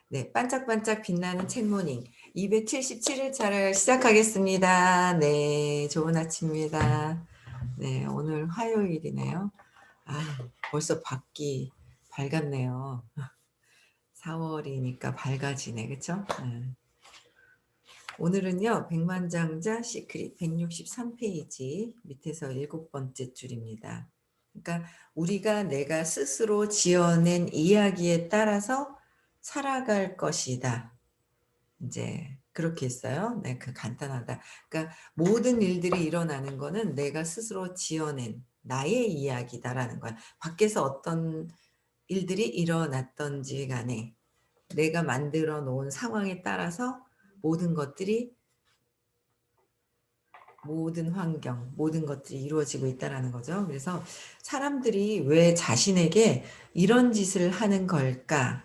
네, 반짝반짝 빛나는 책모닝 277일차를 시작하겠습니다. 네, 좋은 아침입니다. 네, 오늘 화요일이네요. 아, 벌써 밖이 밝았네요. 4월이니까 밝아지네, 그쵸? 네. 오늘은요, 백만장자 시크릿 163페이지 밑에서 7번째 줄입니다. 그러니까 우리가 내가 스스로 지어낸 이야기에 따라서 살아갈 것이다. 이제 그렇게 했어요. 네, 그 간단하다. 그러니까 모든 일들이 일어나는 거는 내가 스스로 지어낸 나의 이야기다라는 거야. 밖에서 어떤 일들이 일어났던지 간에 내가 만들어 놓은 상황에 따라서 모든 것들이 모든 환경, 모든 것들이 이루어지고 있다라는 거죠. 그래서 사람들이 왜 자신에게 이런 짓을 하는 걸까?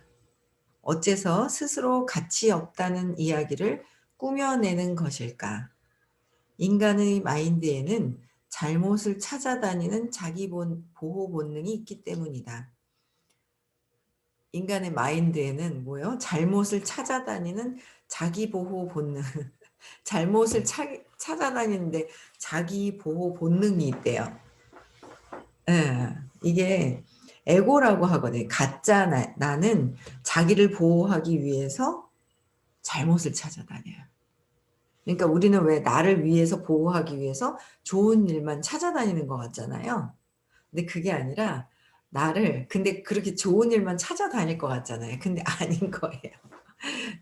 어째서 스스로 가치 없다는 이야기를 꾸며내는 것일까? 인간의 마인드에는 잘못을 찾아다니는 자기 보호 본능이 있기 때문이다. 인간의 마인드에는 뭐예요? 잘못을 찾아다니는 자기 보호 본능. 잘못을 찾아다니는데 자기 보호 본능이 있대요. 예, 이게 에고라고 하거든요. 가짜 나는 자기를 보호하기 위해서 잘못을 찾아다녀요. 그러니까 우리는 왜 나를 위해서 보호하기 위해서 좋은 일만 찾아다니는 것 같잖아요. 근데 그게 아니라 근데 그렇게 좋은 일만 찾아다닐 것 같잖아요. 근데 아닌 거예요.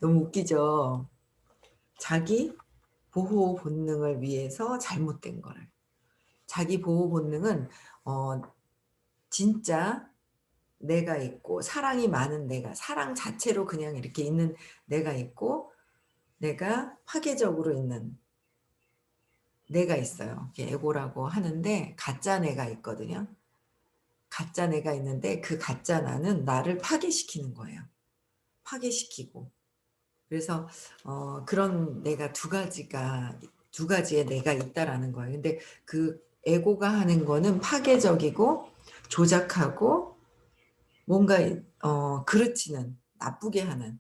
너무 웃기죠. 자기 보호 본능을 위해서 잘못된 거를. 자기 보호 본능은 진짜 내가 있고 사랑이 많은 내가, 사랑 자체로 그냥 이렇게 있는 내가 있고 내가 파괴적으로 있는 내가 있어요. 이게 에고라고 하는데 가짜 내가 있거든요. 가짜 내가 있는데 그 가짜 나는 나를 파괴시키는 거예요. 파괴시키고. 그래서 그런 내가 두 가지의 내가 있다라는 거예요. 근데 그 에고가 하는 거는 파괴적이고 조작하고 뭔가 그르치는 나쁘게 하는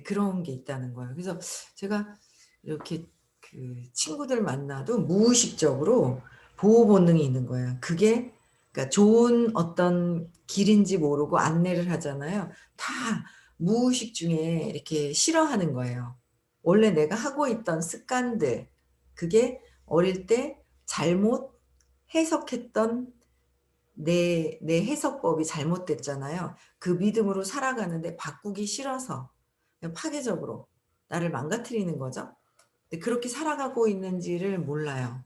그런 게 있다는 거예요. 그래서 제가 이렇게 그 친구들 만나도 무의식적으로 보호 본능이 있는 거예요. 그게 그러니까 좋은 어떤 길인지 모르고 안내를 하잖아요. 다 무의식 중에 이렇게 싫어하는 거예요. 원래 내가 하고 있던 습관들, 그게 어릴 때 잘못 해석했던 내 해석법이 잘못됐잖아요. 그 믿음으로 살아가는데 바꾸기 싫어서 그냥 파괴적으로 나를 망가뜨리는 거죠. 근데 그렇게 살아가고 있는지를 몰라요.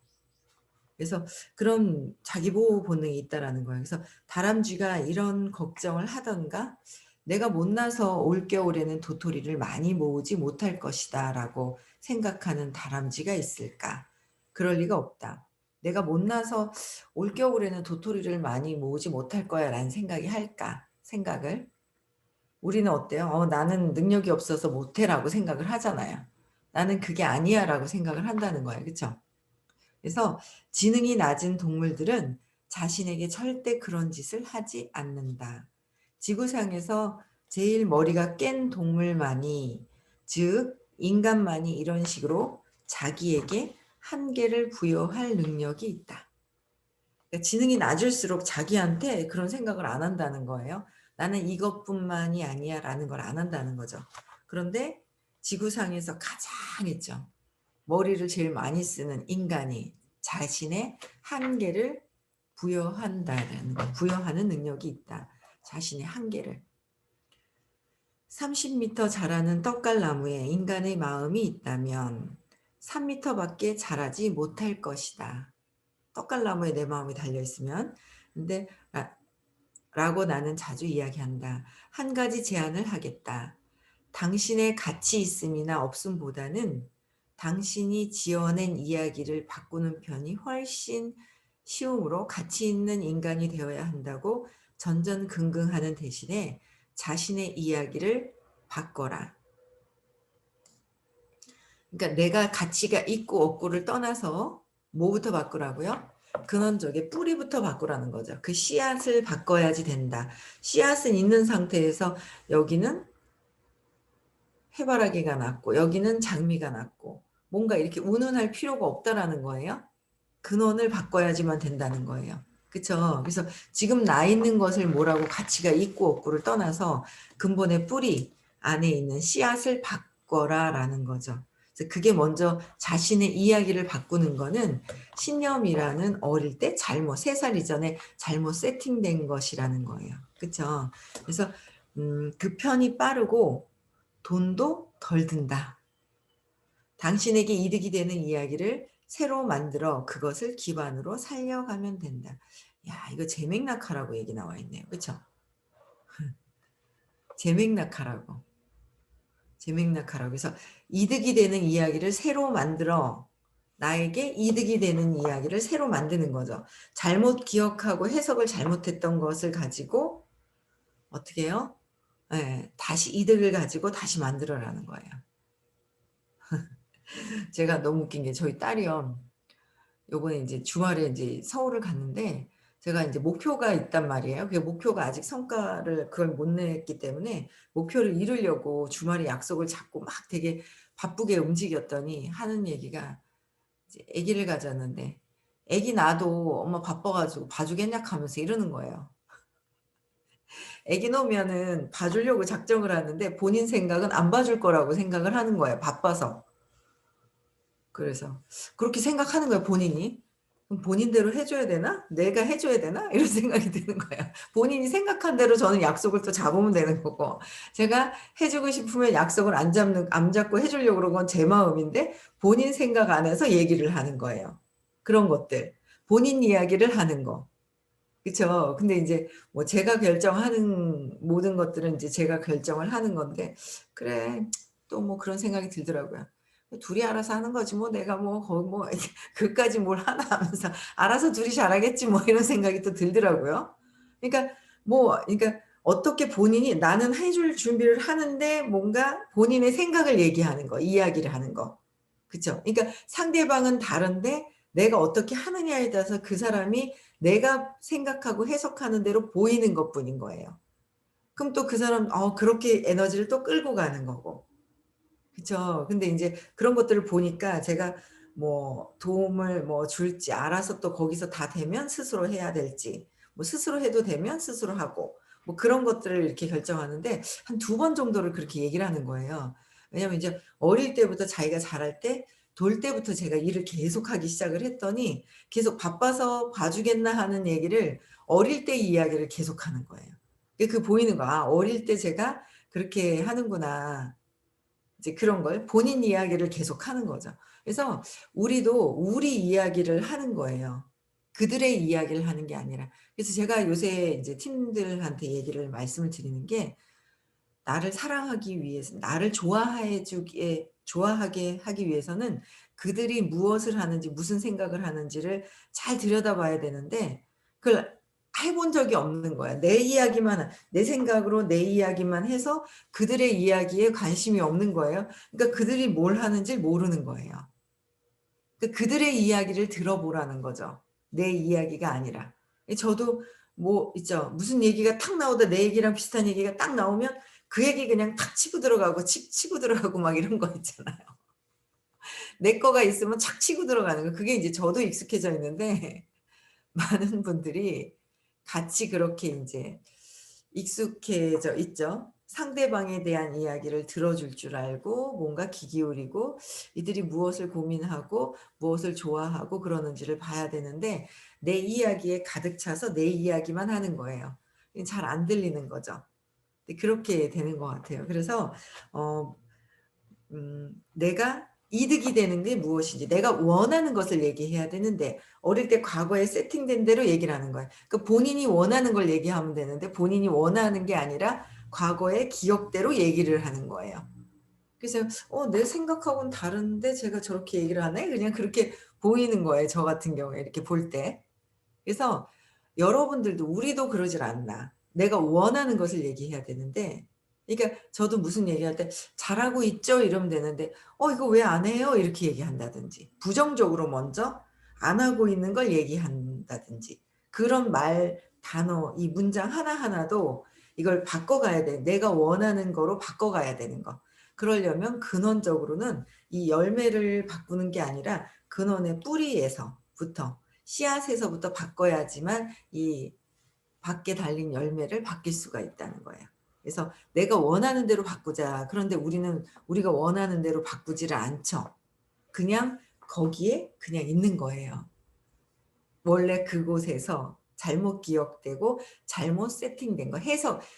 그래서 그런 자기 보호 본능이 있다라는 거예요. 그래서 다람쥐가 이런 걱정을 하던가 '내가 못나서 올겨울에는 도토리를 많이 모으지 못할 것이다.'라고 생각하는 다람쥐가 있을까? 그럴 리가 없다. '내가 못나서 올겨울에는 도토리를 많이 모으지 못할 거야.'라는 생각이 할까? 생각을. 우리는 어때요? '나는 능력이 없어서 못해.'라고 생각을 하잖아요. '나는 그게 아니야.'라고 생각을 한다는 거예요. 그쵸? 그래서 지능이 낮은 동물들은 자신에게 절대 그런 짓을 하지 않는다. 지구상에서 제일 머리가 깬 동물만이, 즉 인간만이 이런 식으로 자기에게 한계를 부여할 능력이 있다. 그러니까 지능이 낮을수록 자기한테 그런 생각을 안 한다는 거예요. '나는 이것뿐만이 아니야.'라는 걸 안 한다는 거죠. 그런데 지구상에서 가장 있죠. 머리를 제일 많이 쓰는 인간이 자신의 한계를 부여한다는 거, 부여하는 능력이 있다. 자신의 한계를. 30m 자라는 떡갈나무에 인간의 마음이 있다면 3m 밖에 자라지 못할 것이다. 떡갈나무에 내 마음이 달려 있으면. 근데 라고 나는 자주 이야기한다. 한 가지 제안을 하겠다. 당신의 가치 있음이나 없음보다는 당신이 지어낸 이야기를 바꾸는 편이 훨씬 쉬우므로 가치 있는 인간이 되어야 한다고 전전긍긍하는 대신에 자신의 이야기를 바꿔라. 그러니까 내가 가치가 있고 없고를 떠나서 뭐부터 바꾸라고요? 근원적인 뿌리부터 바꾸라는 거죠. 그 씨앗을 바꿔야지 된다. 씨앗은 있는 상태에서 여기는 해바라기가 났고 여기는 장미가 났고 뭔가 이렇게 운운할 필요가 없다라는 거예요. 근원을 바꿔야지만 된다는 거예요. 그쵸? 그래서 지금 나 있는 것을 뭐라고 가치가 있고 없고를 떠나서 근본의 뿌리 안에 있는 씨앗을 바꿔라라는 거죠. 그래서 그게 먼저 자신의 이야기를 바꾸는 거는 신념이라는 어릴 때 잘못 3살 이전에 잘못 세팅된 것이라는 거예요. 그쵸? 그래서 그 편이 빠르고 돈도 덜 든다. 당신에게 이득이 되는 이야기를 새로 만들어 그것을 기반으로 살려가면 된다. 야 이거 제맥락하라고 얘기 나와 있네요. 그쵸? 제맥락하라고. 제맥락하라고. 그래서 이득이 되는 이야기를 새로 만들어 나에게 이득이 되는 이야기를 새로 만드는 거죠. 잘못 기억하고 해석을 잘못했던 것을 가지고 어떻게 해요? 예. 다시 이득을 가지고 다시 만들어라는 거예요. 제가 너무 웃긴 게 저희 딸이요. 요번에 인제 주말에 인제 서울을 갔는데 제가 인제 목표가 있단 말이에요. 그 목표가 아직 성과를 그걸 못 냈기 때문에 목표를 이루려고 주말에 약속을 잡고 막 되게 바쁘게 움직였더니 하는 얘기가 이제 아기를 가졌는데 "아기 낳아도 엄마 바빠 가지고 봐 주겠냐?" 하면서 이러는 거예요. 아기 놓으면은 봐 주려고 작정을 하는데 본인 생각은 안 봐줄 거라고 생각을 하는 거예요, 바빠서. 그래서 그렇게 생각하는 거예요 본인이. '그럼 본인대로 해 줘야 되나? 내가 해 줘야 되나?' 이런 생각이 드는 거예요. 본인이 생각한 대로 저는 약속을 또 잡으면 되는 거고 제가 해 주고 싶으면 약속을 안 잡고 해 주려고 그런 건 제 마음인데 본인 생각 안에서 얘기를 하는 거예요. 그런 것들. 본인 이야기를 하는 거. 그쵸. 근데 인제 뭐 제가 결정하는 모든 것들은 인제 제가 결정을 하는 건데 '그래.' 또 뭐 그런 생각이 들더라고요. '둘이 알아서 하는 거지 뭐 내가 뭐 거기 뭐 그까지 뭘 하나.' 하면서 '알아서 둘이 잘하겠지 뭐.' 이런 생각이 또 들더라고요. 그러니까 그러니까 어떻게 본인이 나는 해줄 준비를 하는데 뭔가 본인의 생각을 얘기하는 거, 이야기를 하는 거. 그쵸. 그러니까 상대방은 다른데 내가 어떻게 하느냐에 따라서 그 사람이 내가 생각하고 해석하는 대로 보이는 것뿐인 거예요. 그럼 또 그 사람 그렇게 에너지를 또 끌고 가는 거고. 그쵸. 근데 인제 그런 것들을 보니까 제가 뭐 도움을 뭐 줄지 알아서 또 거기서 다 되면 스스로 해야 될지 뭐 스스로 해도 되면 스스로 하고 뭐 그런 것들을 이렇게 결정하는데 한 2번 정도를 그렇게 얘기를 하는 거예요. 왜냐하면 이제 어릴 때부터 자기가 자랄 때 돌 때부터 제가 일을 계속하기 시작을 했더니 계속 "바빠서 봐 주겠나?" 하는 얘기를 어릴 때 이야기를 계속하는 거예요. 그 보이는 거 '아 어릴 때 제가 그렇게 하는구나.' 이제 그런 걸 본인 이야기를 계속하는 거죠. 그래서 우리도 우리 이야기를 하는 거예요. 그들의 이야기를 하는 게 아니라. 그래서 제가 요새 인제 팀들한테 얘기를 말씀을 드리는 게 나를 사랑하기 위해서 나를 좋아하게 하기 위해서는 그들이 무엇을 하는지 무슨 생각을 하는지를 잘 들여다봐야 되는데 그걸 해 본 적이 없는 거야. 내 생각으로 내 이야기만 해서 그들의 이야기에 관심이 없는 거예요. 그러니까 그들이 뭘 하는지 모르는 거예요. 그들의 이야기를 들어보라는 거죠. 내 이야기가 아니라. 저도 뭐 있죠. 무슨 얘기가 탁 나오다 내 얘기랑 비슷한 얘기가 딱 나오면 그 얘기 그냥 탁 치고 들어가고 칙 치고 들어가고 막 이런 거 있잖아요. 내 거가 있으면 착 치고 들어가는 거. 그게 이제 저도 익숙해져 있는데 많은 분들이 같이 그렇게 인제 익숙해져 있죠. 상대방에 대한 이야기를 들어줄 줄 알고 뭔가 귀 기울이고 이들이 무엇을 고민하고 무엇을 좋아하고 그러는지를 봐야 되는데 내 이야기에 가득 차서 내 이야기만 하는 거예요. 잘 안 들리는 거죠. 근데 그렇게 되는 것 같아요. 그래서 어 내가 이득이 되는 게 무엇인지 내가 원하는 것을 얘기해야 되는데 어릴 때 과거에 세팅된 대로 얘기를 하는 거예요. 그 본인이 원하는 걸 얘기하면 되는데 본인이 원하는 게 아니라 과거의 기억대로 얘기를 하는 거예요. 그래서 '내 생각하고는 다른데 쟤가 저렇게 얘기를 하네?' 그냥 그렇게 보이는 거예요, 저 같은 경우에 이렇게 볼 때. 그래서 여러분들도 우리도 그러질 않나. 내가 원하는 것을 얘기해야 되는데 그러니까 저도 무슨 얘기할 때 "잘하고 있죠?" 이러면 되는데 이거 왜 안 해요?" 이렇게 얘기한다든지 부정적으로 먼저 안 하고 있는 걸 얘기한다든지 그런 말, 단어, 이 문장 하나하나도 이걸 바꿔 가야 돼. 내가 원하는 거로 바꿔 가야 되는 거. 그러려면 근원적으로는 이 열매를 바꾸는 게 아니라 근원의 뿌리에서부터 씨앗에서부터 바꿔야지만 이 밖에 달린 열매를 바뀔 수가 있다는 거예요. 그래서 내가 원하는 대로 바꾸자. 그런데 우리가 원하는 대로 바꾸지를 않죠. 그냥 거기에 그냥 있는 거예요. 원래 그곳에서 잘못 기억되고 잘못 세팅된 거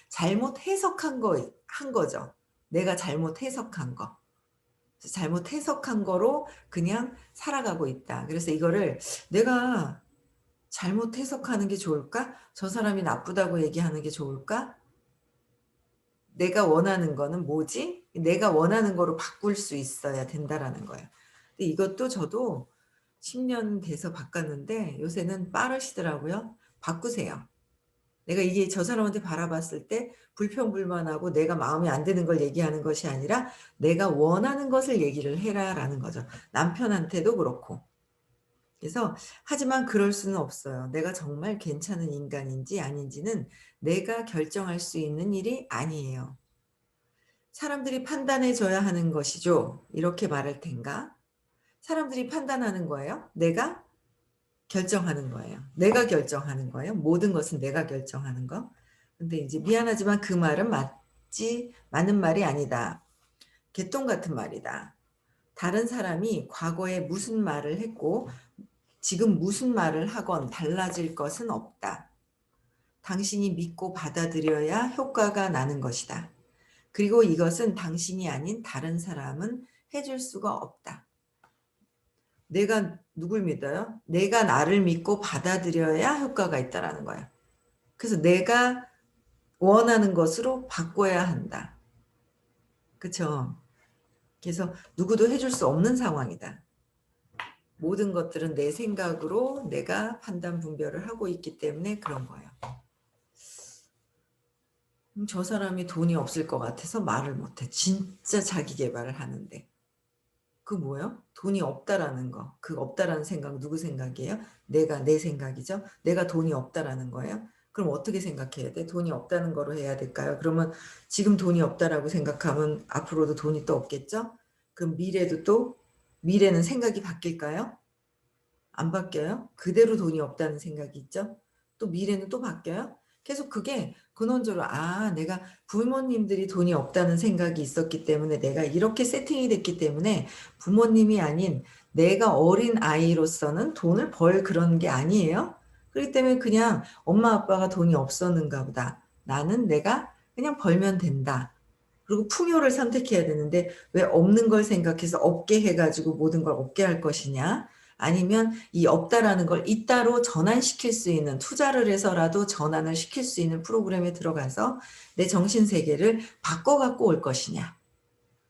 잘못 해석한 거 한 거죠. 내가 잘못 해석한 거. 잘못 해석한 거로 그냥 살아가고 있다. 그래서 이거를 '내가 잘못 해석하는 게 좋을까? 저 사람이 나쁘다고 얘기하는 게 좋을까? 내가 원하는 거는 뭐지?' 내가 원하는 거로 바꿀 수 있어야 된다라는 거예요. 근데 이것도 저도 10년 돼서 바꿨는데 요새는 빠르시더라고요. 바꾸세요. 내가 이게 저 사람한테 바라봤을 때 불평불만하고 내가 마음에 안 드는 걸 얘기하는 것이 아니라 "내가 원하는 것을 얘기를 해라."라는 거죠. 남편한테도 그렇고. 그래서 하지만 그럴 수는 없어요. 내가 정말 괜찮은 인간인지 아닌지는 내가 결정할 수 있는 일이 아니에요. "사람들이 판단해 줘야 하는 것이죠." 이렇게 말할 텐가? 사람들이 판단하는 거예요? 내가 결정하는 거예요. 내가 결정하는 거예요. 모든 것은 내가 결정하는 거. 근데 이제 미안하지만 그 말은 맞는 말이 아니다. 개똥 같은 말이다. 다른 사람이 과거에 무슨 말을 했고 지금 무슨 말을 하건 달라질 것은 없다. 당신이 믿고 받아들여야 효과가 나는 것이다. 그리고 이것은 당신이 아닌 다른 사람은 해줄 수가 없다. 내가 누굴 믿어요? 내가 나를 믿고 받아들여야 효과가 있다라는 거예요. 그래서 내가 원하는 것으로 바꿔야 한다. 그쵸? 그래서 누구도 해줄 수 없는 상황이다. 모든 것들은 내 생각으로 내가 판단 분별을 하고 있기 때문에 그런 거예요. 저 사람이 돈이 없을 것 같아서 말을 못해. 진짜 자기 계발을 하는데. 그 뭐예요? 돈이 없다라는 거. 그 없다라는 생각 누구 생각이에요? 내 생각이죠. 내가 돈이 없다라는 거예요. 그럼 어떻게 생각해야 돼? 돈이 없다는 거로 해야 될까요? 그러면 지금 돈이 없다라고 생각하면 앞으로도 돈이 또 없겠죠? 그럼 미래는 생각이 바뀔까요? 안 바뀌어요? 그대로 돈이 없다는 생각이 있죠? 또 미래는 또 바뀌어요? 계속 그게 근원적으로 '아 내가 부모님들이 돈이 없다는 생각이 있었기 때문에 내가 이렇게 세팅이 됐기 때문에 부모님이 아닌 내가 어린아이로서는 돈을 벌 그런 게 아니에요. 그렇기 때문에 그냥 엄마 아빠가 돈이 없었는가 보다. 나는 내가 그냥 벌면 된다.' 그리고 풍요를 선택해야 되는데 왜 없는 걸 생각해서 없게 해 가지고 모든 걸 없게 할 것이냐. 아니면 이 없다라는 걸 있다로 전환시킬 수 있는 투자를 해서라도 전환을 시킬 수 있는 프로그램에 들어가서 내 정신 세계를 바꿔 갖고 올 것이냐.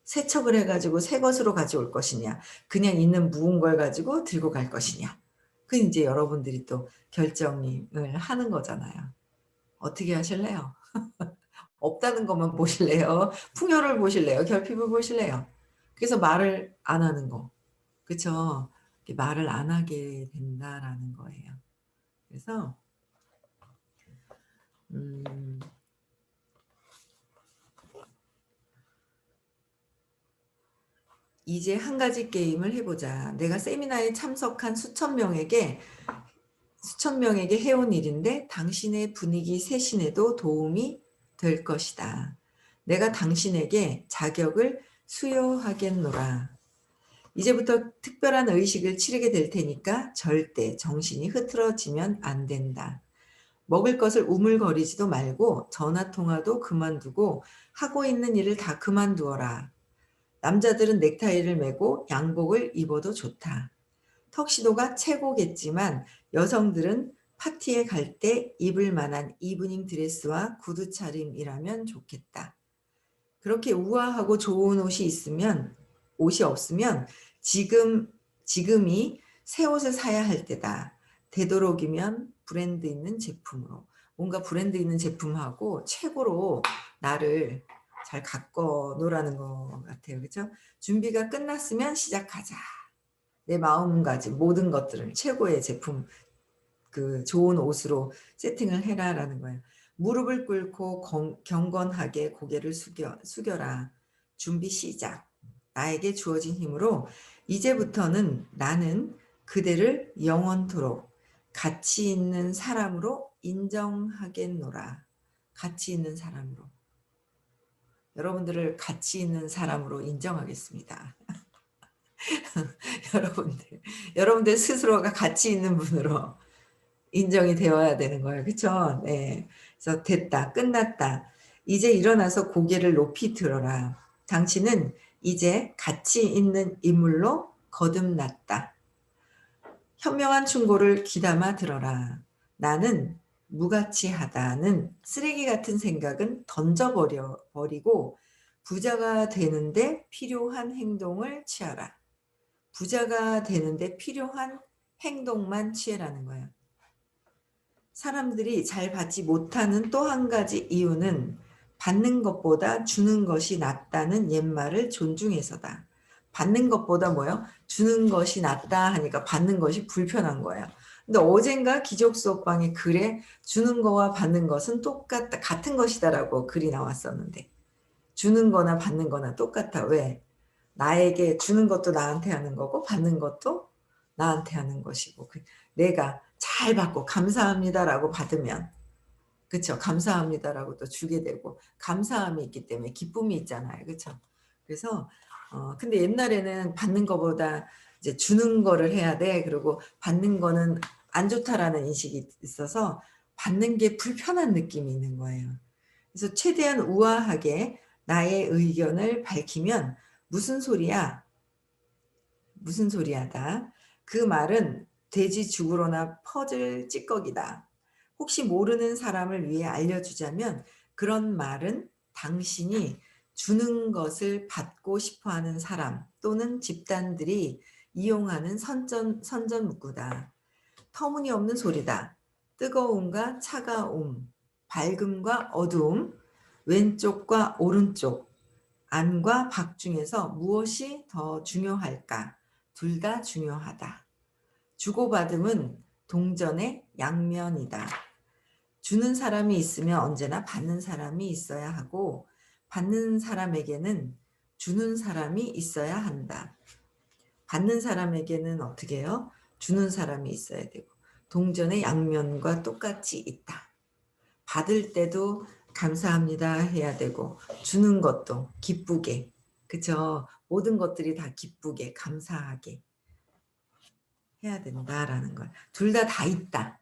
세척을 해 가지고 새 것으로 가져올 것이냐. 그냥 있는 묵은 걸 가지고 들고 갈 것이냐. 그 인제 여러분들이 또 결정을 하는 거잖아요. 어떻게 하실래요? 없다는 것만 보실래요? 풍요를 보실래요? 결핍을 보실래요? 그래서 말을 안 하는 거. 그쵸? 이렇게 말을 안 하게 된다라는 거예요. 그래서 음 이제 한 가지 게임을 해 보자. 내가 세미나에 참석한 수천 명에게 해온 일인데 당신의 분위기 쇄신에도 도움이 될 것이다. 내가 당신에게 자격을 수여하겠노라. 이제부터 특별한 의식을 치르게 될 테니까 절대 정신이 흐트러지면 안 된다. 먹을 것을 우물거리지도 말고 전화 통화도 그만두고 하고 있는 일을 다 그만두어라. 남자들은 넥타이를 매고 양복을 입어도 좋다. 턱시도가 최고겠지만 여성들은 파티에 갈 때 입을 만한 이브닝 드레스와 구두 차림이라면 좋겠다. 그렇게 우아하고 좋은 옷이 없으면 지금 지금이 새 옷을 사야 할 때다. 되도록이면 브랜드 있는 제품으로. 뭔가 브랜드 있는 제품하고 최고로 나를 잘 가꿔 놓으라는 것 같아요. 그죠? 준비가 끝났으면 시작하자. 내 마음가짐 모든 것들을 최고의 제품 좋은 옷으로 세팅을 해라라는 거예요. 무릎을 꿇고 경건하게 고개를 숙여라. 준비 시작. 나에게 주어진 힘으로 이제부터는 나는 그대를 영원토록 가치 있는 사람으로 인정하겠노라. 가치 있는 사람으로. 여러분들을 가치 있는 사람으로 인정하겠습니다. 여러분들 스스로가 가치 있는 분으로 인정이 되어야 되는 거예요. 그쵸? 네. 그래서 됐다. 끝났다. 이제 일어나서 고개를 높이 들어라. 당신은 이제 가치 있는 인물로 거듭났다. 현명한 충고를 귀담아 들어라. 나는 무가치하다는 쓰레기 같은 생각은 버리고 부자가 되는데 필요한 행동을 취하라. 부자가 되는데 필요한 행동만 취해라는 거예요. 사람들이 잘 받지 못하는 또 한 가지 이유는 받는 것보다 주는 것이 낫다는 옛말을 존중해서다. 받는 것보다 뭐요? 주는 것이 낫다 하니까 받는 것이 불편한 거예요. 근데 어젠가 기적수업방에 글에 주는 거와 받는 것은 같은 것이다라고 글이 나왔었는데 주는 거나 받는 거나 똑같아. 왜? 나에게 주는 것도 나한테 하는 거고 받는 것도 나한테 하는 것이고 내가 잘 받고 감사합니다라고 받으면 그쵸. 감사합니다라고 또 주게 되고 감사함이 있기 때문에 기쁨이 있잖아요. 그쵸. 그래서 근데 옛날에는 받는 거보다 이제 주는 거를 해야 돼. 그리고 받는 거는 안 좋다라는 인식이 있어서 받는 게 불편한 느낌이 있는 거예요. 그래서 최대한 우아하게 나의 의견을 밝히면 무슨 소리야? 무슨 소리야다. 그 말은 돼지 죽으로나 퍼질 찌꺼기다. 혹시 모르는 사람을 위해 알려주자면 그런 말은 당신이 주는 것을 받고 싶어하는 사람 또는 집단들이 이용하는 선전문구다. 터무니없는 소리다. 뜨거움과 차가움, 밝음과 어두움, 왼쪽과 오른쪽, 안과 밖 중에서 무엇이 더 중요할까? 둘 다 중요하다. 주고받음은 동전의 양면이다. 주는 사람이 있으면 언제나 받는 사람이 있어야 하고 받는 사람에게는 주는 사람이 있어야 한다. 받는 사람에게는 어떻게 해요? 주는 사람이 있어야 되고 동전의 양면과 똑같이 있다. 받을 때도 감사합니다 해야 되고 주는 것도 기쁘게 그쵸? 모든 것들이 다 기쁘게 감사하게 해야 된다라는 걸. 둘 다 있다.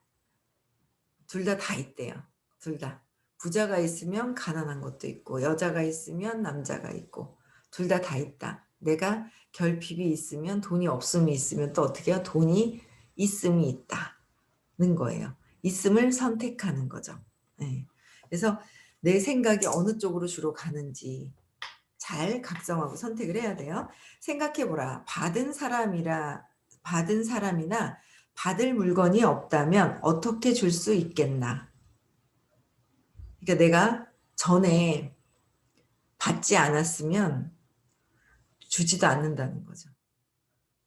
둘 다 있대요. 둘 다. 부자가 있으면 가난한 것도 있고 여자가 있으면 남자가 있고 둘 다 있다. 내가 결핍이 있으면 돈이 없음이 있으면 또 어떻게 해요? 돈이 있음이 있다는 거예요. 있음을 선택하는 거죠. 네. 그래서 내 생각이 어느 쪽으로 주로 가는지 잘 각성하고 선택을 해야 돼요. 생각해보라. 받은 사람이나 받을 물건이 없다면 어떻게 줄 수 있겠나? 그러니까 내가 전에 받지 않았으면 주지도 않는다는 거죠.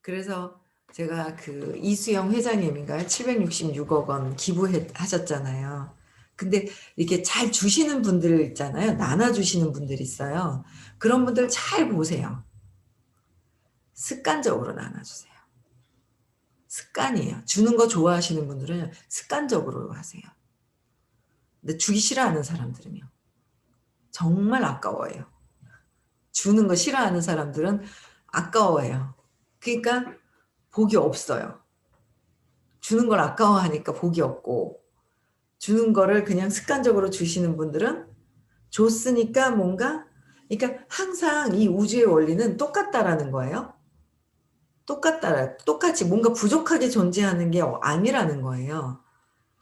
그래서 제가 그 이수영 회장님인가요? 766억 원 기부하셨잖아요. 근데 이렇게 잘 주시는 분들 있잖아요. 나눠주시는 분들 있어요. 그런 분들 잘 보세요. 습관적으로 나눠주세요. 습관이에요. 주는 거 좋아하시는 분들은 습관적으로 하세요. 근데 주기 싫어하는 사람들은요. 정말 아까워해요. 주는 거 싫어하는 사람들은 아까워해요. 그러니까 복이 없어요. 주는 걸 아까워하니까 복이 없고 주는 거를 그냥 습관적으로 주시는 분들은 줬으니까 뭔가 그러니까 항상 이 우주의 원리는 똑같다라는 거예요. 똑같이 뭔가 부족하게 존재하는 게 아니라는 거예요.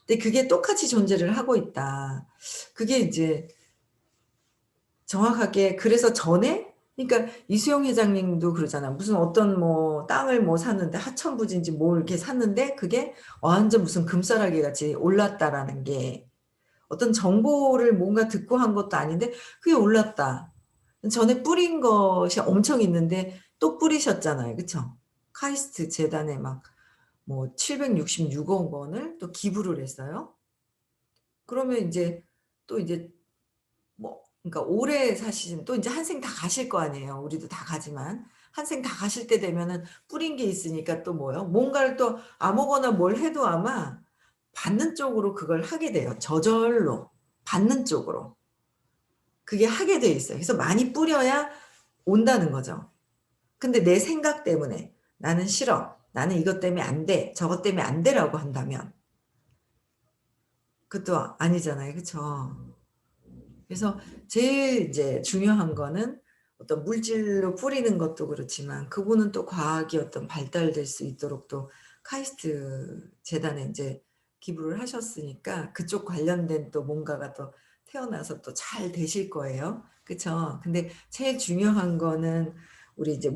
근데 그게 똑같이 존재를 하고 있다. 그게 이제 정확하게 그래서 전에 그러니까 이수영 회장님도 그러잖아. 무슨 어떤 뭐 땅을 뭐 샀는데 하천부지인지 뭘 이렇게 샀는데 그게 완전 무슨 금싸라기 같이 올랐다라는 게 어떤 정보를 뭔가 듣고 한 것도 아닌데 그게 올랐다. 전에 뿌린 것이 엄청 있는데 또 뿌리셨잖아요. 그쵸? 카이스트 재단에 막 뭐 766억 원을 또 기부를 했어요. 그러면 이제 또 이제 뭐 그러니까 오래 사시는 또 인제 한 생 다 가실 거 아니에요. 우리도 다 가지만. 한 생 다 가실 때 되면은 뿌린 게 있으니까 또 뭐요? 뭔가를 또 아무거나 뭘 해도 아마 받는 쪽으로 그걸 하게 돼요. 저절로 받는 쪽으로. 그게 하게 돼 있어요. 그래서 많이 뿌려야 온다는 거죠. 근데 내 생각 때문에 '나는 싫어. 나는 이것 때문에 안 돼. 저것 때문에 안 돼.'라고 한다면 그것도 아니잖아요. 그쵸? 그래서 제일 이제 중요한 거는 어떤 물질로 뿌리는 것도 그렇지만 그분은 또 과학이 어떤 발달될 수 있도록 또 카이스트 재단에 인제 기부를 하셨으니까 그쪽 관련된 또 뭔가가 또 태어나서 또 잘 되실 거예요. 그쵸? 근데 제일 중요한 거는 우리 이제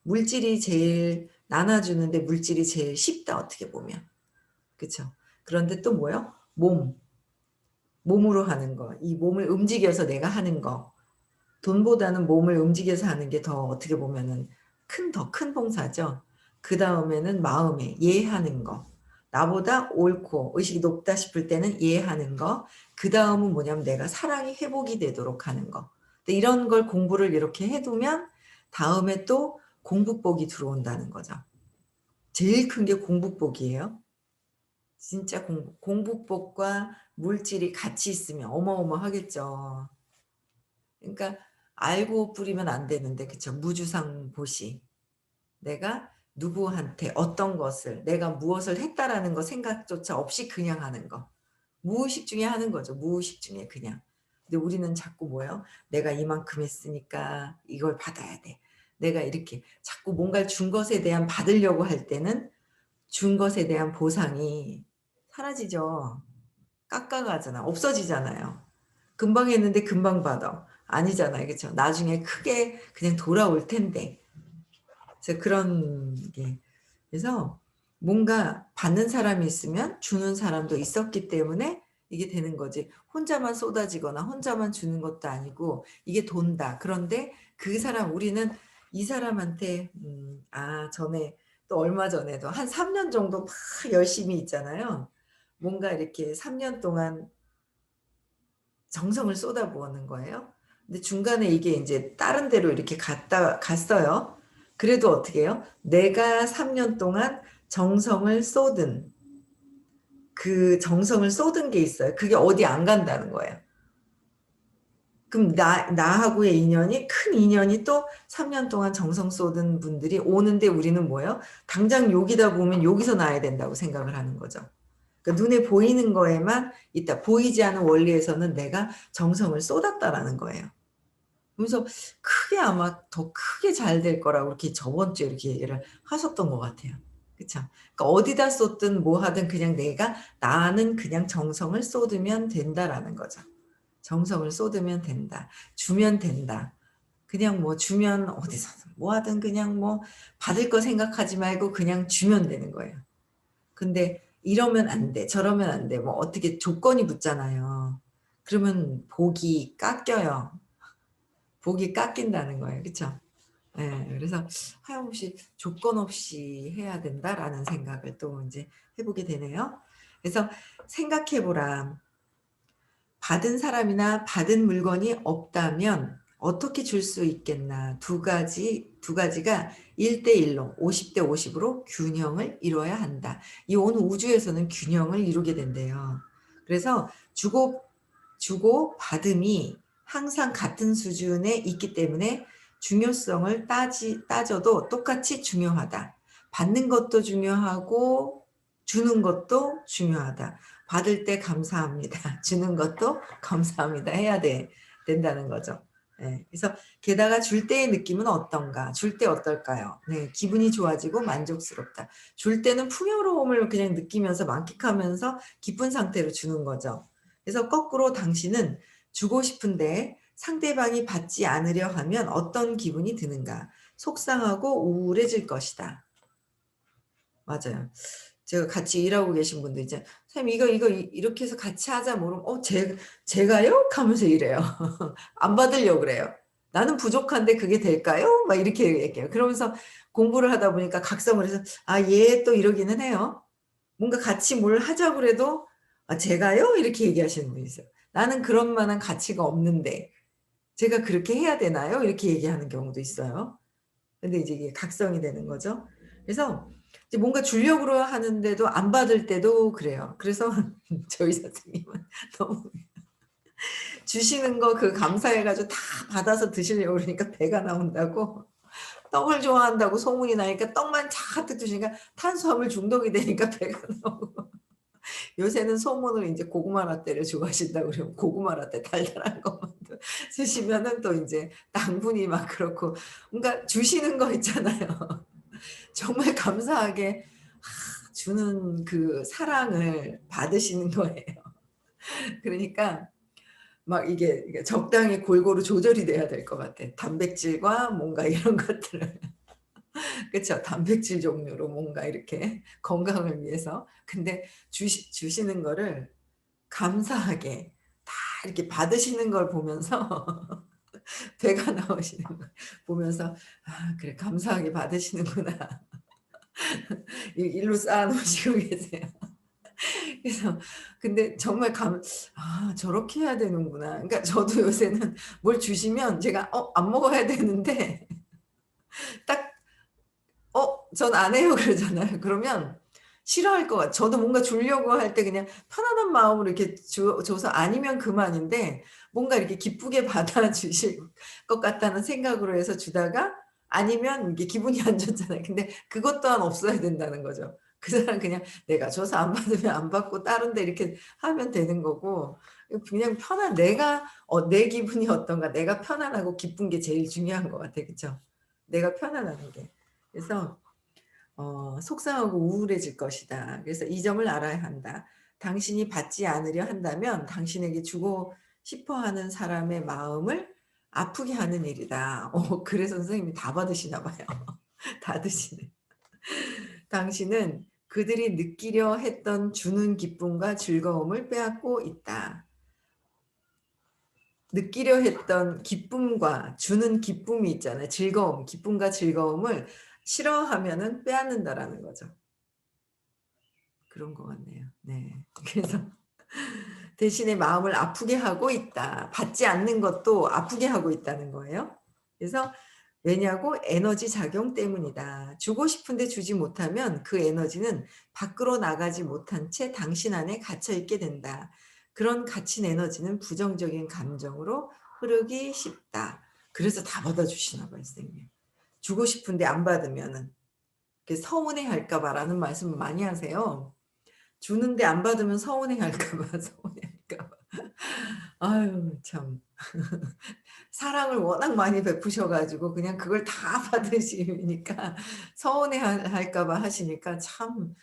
물질이 제일 나눠 주는데 물질이 제일 쉽다 어떻게 보면. 그쵸? 그런데 또 뭐요? 몸으로 하는 거. 이 몸을 움직여서 내가 하는 거. 돈보다는 몸을 움직여서 하는 게 더 어떻게 보면은 더 큰 봉사죠. 그다음에는 마음에 이해하는 거. 나보다 옳고 의식이 높다 싶을 때는 이해하는 거. 그다음은 뭐냐면 내가 사랑이 회복이 되도록 하는 거. 근데 이런 걸 공부를 이렇게 해 두면 다음에 또 공부복이 들어온다는 거죠. 제일 큰 게 공부복이에요. 진짜 공부복과 물질이 같이 있으면 어마어마하겠죠. 그러니까 알고 뿌리면 안 되는데 그쵸. 무주상보시. 내가 누구한테 어떤 것을 내가 무엇을 했다라는 거 생각조차 없이 그냥 하는 거. 무의식 중에 하는 거죠. 무의식 중에 그냥. 근데 우리는 자꾸 뭐예요? '내가 이만큼 했으니까 이걸 받아야 돼.' 내가 이렇게 자꾸 뭔가를 준 것에 대한 받으려고 할 때는 준 것에 대한 보상이 사라지죠. 깎아가잖아. 없어지잖아요. 금방 했는데 금방 받아. 아니잖아요. 그쵸? 나중에 크게 그냥 돌아올 텐데. 그래서 그런 게 그래서 뭔가 받는 사람이 있으면 주는 사람도 있었기 때문에 이게 되는 거지. 혼자만 쏟아지거나 혼자만 주는 것도 아니고 이게 돈다. 그런데 그 사람 우리는 이 사람한테 전에 또 얼마 전에도 한 3년 정도 막 열심히 있잖아요. 뭔가 이렇게 3년 동안 정성을 쏟아부었는 거예요. 근데 중간에 이게 인제 다른 데로 이렇게 갔어요. 그래도 어떻게 해요? 내가 3년 동안 정성을 쏟은 그 정성을 쏟은 게 있어요. 그게 어디 안 간다는 거예요. 그럼 나하고의 인연이 큰 인연이 또 3년 동안 정성 쏟은 분들이 오는데 우리는 뭐예요? 당장 여기다 보면 여기서 나야 된다고 생각을 하는 거죠. 그러니까 눈에 보이는 거에만 있다. 보이지 않는 원리에서는 내가 정성을 쏟았다라는 거예요. 그래서 크게 아마 더 크게 잘 될 거라고 이렇게 저번 주에 이렇게 얘기를 하셨던 것 같아요. 그쵸? 그러니까 어디다 쏟든 뭐 하든 그냥 나는 그냥 정성을 쏟으면 된다라는 거죠. 정성을 쏟으면 된다. 주면 된다. 그냥 뭐 주면 어디서든 뭐 하든 그냥 뭐 받을 거 생각하지 말고 그냥 주면 되는 거예요. 근데 이러면 안 돼. 저러면 안 돼. 뭐 어떻게 조건이 붙잖아요. 그러면 복이 깎여요. 복이 깎인다는 거예요. 그쵸? 예. 그래서 하염없이 '조건 없이 해야 된다.'라는 생각을 또 인제 해 보게 되네요. 그래서 생각해 보라. 받은 사람이나 받은 물건이 없다면 어떻게 줄 수 있겠나. 두 가지가 1대1로 50대 50 으로 균형을 이뤄야 한다. 이 온 우주에서는 균형을 이루게 된대요. 그래서 주고 받음이 항상 같은 수준에 있기 때문에 중요성을 따져도 똑같이 중요하다. 받는 것도 중요하고 주는 것도 중요하다. 받을 때 감사합니다. 주는 것도 감사합니다. 해야 된다는 거죠. 예. 그래서 게다가 줄 때의 느낌은 어떤가? 줄 때 어떨까요? 네. 기분이 좋아지고 만족스럽다. 줄 때는 풍요로움을 그냥 느끼면서 만끽하면서 기쁜 상태로 주는 거죠. 그래서 거꾸로 당신은 주고 싶은데 상대방이 받지 않으려 하면 어떤 기분이 드는가? 속상하고 우울해질 것이다. 맞아요. 제가 같이 일하고 계신 분들 이제 "선생님 이거 이렇게 해서 같이 하자." 뭐 그러면 제가요?" 하면서 이래요. 안 받으려고 그래요. "나는 부족한데 그게 될까요?" 막 이렇게 얘기해요. 그러면서 공부를 하다 보니까 각성을 해서 얘 또 이러기는 해요. 뭔가 같이 뭘 하자고 그래도 제가요?" 이렇게 얘기하시는 분이 있어요. 나는 그런 만한 가치가 없는데 제가 그렇게 해야 되나요? 이렇게 얘기하는 경우도 있어요. 근데 이제 이게 각성이 되는 거죠. 그래서 이제 뭔가 주려고 하는데도 안 받을 때도 그래요. 그래서 저희 선생님은 너무 주시는 거 그 감사해 가지고 다 받아서 드시려고 그러니까 배가 나온다고 떡을 좋아한다고 소문이 나니까 떡만 잔뜩 드시니까 탄수화물 중독이 되니까 배가 나오고 요새는 소문을 인제 고구마 라떼를 좋아하신다고 그러면 고구마 라떼 달달한 것만 또 드시면은 또 인제 당분이 막 그렇고 뭔가 주시는 거 있잖아요. 정말 감사하게 주는 그 사랑을 받으시는 거예요. 그러니까 막 이게 적당히 골고루 조절이 돼야 될 것 같아. 단백질과 뭔가 이런 것들을 그쵸. 단백질 종류로 뭔가 이렇게 건강을 위해서. 근데 주시는 거를 감사하게 다 이렇게 받으시는 걸 보면서 배가 나오시는 걸 보면서 '아 그래 감사하게 받으시는구나.' 일로 쌓아 놓으시고 계세요. 그래서 근데 정말 '아 저렇게 해야 되는구나.' 그러니까 저도 요새는 뭘 주시면 제가 안 먹어야 되는데 딱 전 안 해요." 그러잖아요. 그러면 싫어할 것 같아. 저도 뭔가 주려고 할 때 그냥 편안한 마음으로 이렇게 줘서 아니면 그만인데 뭔가 이렇게 기쁘게 받아주실 것 같다는 생각으로 해서 주다가 아니면 이게 기분이 안 좋잖아요. 근데 그것 또한 없어야 된다는 거죠. 그 사람 그냥 내가 줘서 안 받으면 안 받고 다른 데 이렇게 하면 되는 거고 그냥 내가 내 기분이 어떤가 내가 편안하고 기쁜 게 제일 중요한 것 같아요. 그쵸? 내가 편안하는 게. 그래서 "속상하고 우울해질 것이다. 그래서 이 점을 알아야 한다. 당신이 받지 않으려 한다면 당신에게 주고 싶어 하는 사람의 마음을 아프게 하는 일이다." 그래서 선생님이 다 받으시나 봐요. 다 드시네. "당신은 그들이 느끼려 했던 주는 기쁨과 즐거움을 빼앗고 있다." 느끼려 했던 기쁨과 주는 기쁨이 있잖아요. 즐거움, 기쁨과 즐거움을 싫어하면은 빼앗는다라는 거죠. 그런 것 같네요. 네. 그래서 대신에 마음을 아프게 하고 있다. 받지 않는 것도 아프게 하고 있다는 거예요. 그래서 왜냐고 에너지 작용 때문이다. 주고 싶은데 주지 못하면 그 에너지는 밖으로 나가지 못한 채 당신 안에 갇혀 있게 된다. 그런 갇힌 에너지는 부정적인 감정으로 흐르기 쉽다. 그래서 다 받아주시나 봐요, 선생님. 주고 싶은데 안 받으면은. 서운해 할까 봐라는 말씀을 많이 하세요. 주는데 안 받으면 서운해 할까 봐, 서운해 할까 봐. 아유 참. 사랑을 워낙 많이 베푸셔 가지고 그냥 그걸 다 받으시니까 서운해 할까 봐 하시니까 참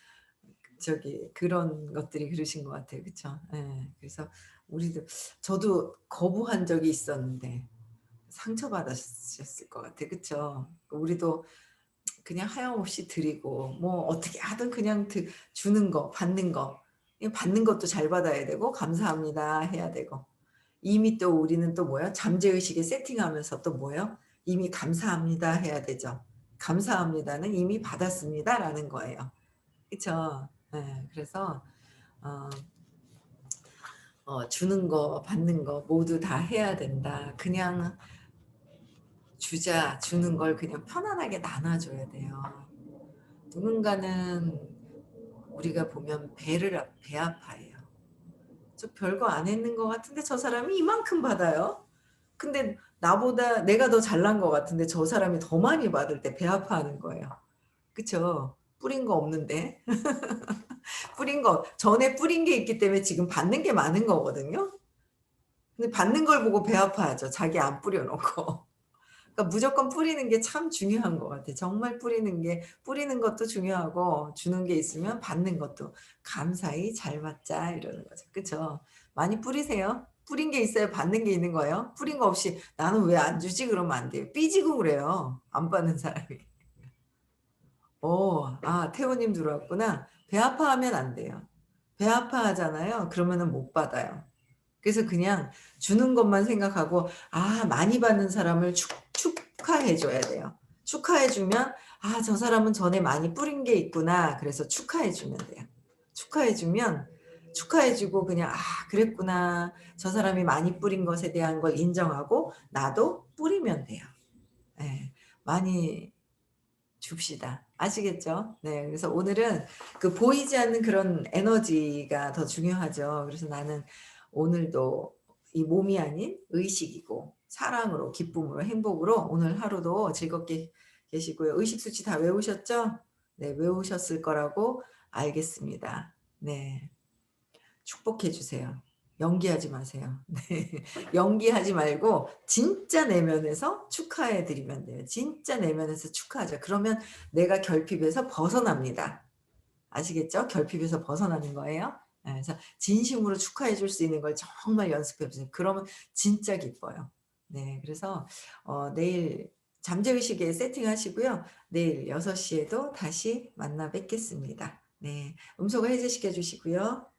그런 것들이 그러신 것 같아요. 그쵸? 예. 그래서 저도 거부한 적이 있었는데 상처받으셨을 것 같아요. 그쵸? 우리도 그냥 하염없이 드리고 뭐 어떻게 하든 그냥 주는 거 받는 거 받는 것도 잘 받아야 되고 감사합니다 해야 되고 이미 또 우리는 또 뭐야? 잠재의식에 세팅하면서 또 뭐예요? 이미 감사합니다 해야 되죠. 감사합니다는 이미 받았습니다라는 거예요. 그쵸? 예. 그래서 어 주는 거 받는 거 모두 다 해야 된다. 그냥 주는 걸 그냥 편안하게 나눠 줘야 돼요. 누군가는 우리가 보면 배 아파해요. "저 별거 안 했는 것 같은데 저 사람이 이만큼 받아요." 근데 나보다 내가 더 잘난 것 같은데 저 사람이 더 많이 받을 때 배 아파하는 거예요. 그쵸? 뿌린 거 없는데. 전에 뿌린 게 있기 때문에 지금 받는 게 많은 거거든요. 근데 받는 걸 보고 배 아파하죠, 자기 안 뿌려 놓고. 그러니까 무조건 뿌리는 게 참 중요한 것 같아요. 정말 뿌리는 것도 중요하고 주는 게 있으면 받는 것도 감사히 잘 받자 이러는 거죠. 그쵸? 많이 뿌리세요. 뿌린 게 있어야 받는 게 있는 거예요. 뿌린 거 없이 '나는 왜 안 주지?' 그러면 안 돼요. 삐지고 그래요, 안 받는 사람이. 태호 님 들어왔구나. 배 아파하면 안 돼요. 배 아파하잖아요. 그러면은 못 받아요. 그래서 그냥 주는 것만 생각하고 많이 받는 사람을 축하해 줘야 돼요. 축하해 주면 '아 저 사람은 전에 많이 뿌린 게 있구나.' 그래서 축하해 주면 돼요. 축하해 주면 축하해 주고 그냥 '아 그랬구나. 저 사람이 많이 뿌린 것에 대한 걸 인정하고 나도 뿌리면 돼요. 예. 많이 줍시다. 아시겠죠? 네. 그래서 오늘은 그 보이지 않는 그런 에너지가 더 중요하죠. 그래서 나는 오늘도 이 몸이 아닌 의식이고 사랑으로 기쁨으로 행복으로 오늘 하루도 즐겁게 계시고요. 의식 수치 다 외우셨죠? 네. 외우셨을 거라고 알겠습니다. 네. 축복해 주세요. 연기하지 마세요. 네. 연기하지 말고 진짜 내면에서 축하해 드리면 돼요. 진짜 내면에서 축하하죠. 그러면 내가 결핍에서 벗어납니다. 아시겠죠? 결핍에서 벗어나는 거예요. 예 그래서 진심으로 축하해 줄 수 있는 걸 정말 연습해 보세요. 그러면 진짜 기뻐요. 네. 그래서 내일 잠재의식에 세팅하시고요. 내일 6 시에도 다시 만나 뵙겠습니다. 네. 음소거 해제시켜 주시고요.